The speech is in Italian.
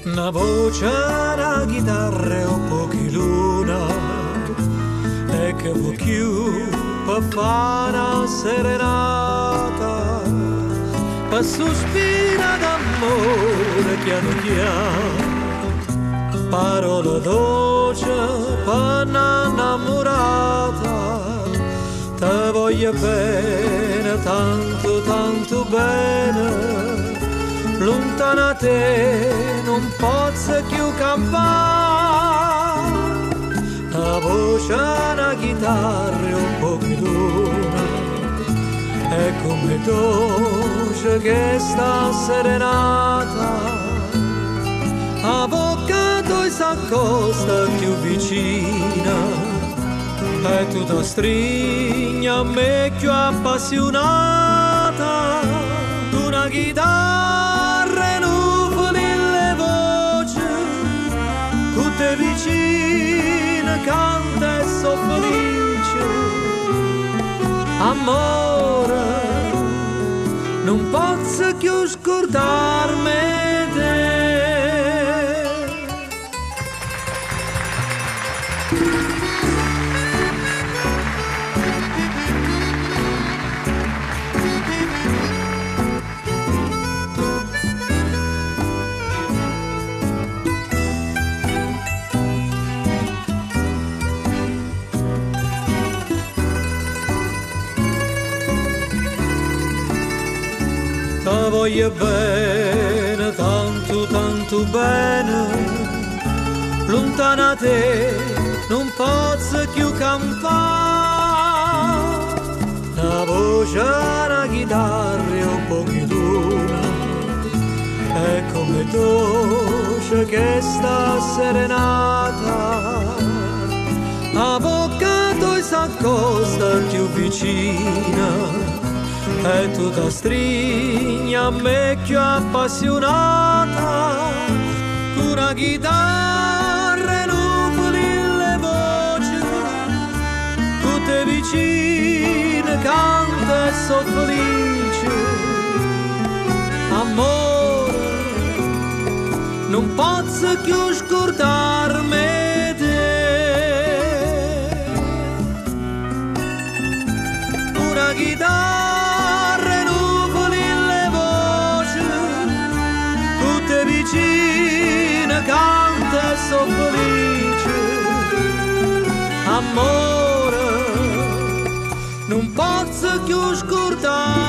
Una voce, una chitarra e un pochi luna e che vuoi più per fare una serenata, per sospira d'amore piano piano, parola dolce per un'innamorata. Te voglio bene, tanto, tanto bene, lontana te non posso più campare. Una voce, una chitarra e un po' di luna, è come dolce che sta serenata. Avvocato e s'accosta più vicina, e tu ti stringi a me più appassionata. Una chitarra e nuvoli le voci, tutte vicine canta e so felice. Amore, non posso più scordarmi te. Ti voglio bene, tanto, tanto bene, lontana te non posso più campare. Una voce, una chitarra e un po' di luna, è come dolce che sta serenata. Avvocato e s'accosta più vicina, e tu ti stringi a me più appassionata. Una chitarra e nuvoli le voci, tutte vicine canta e so felice. Amore, non posso più scordarmi te. Una chitarra vicina canta e so felice. Amore, non posso più scordare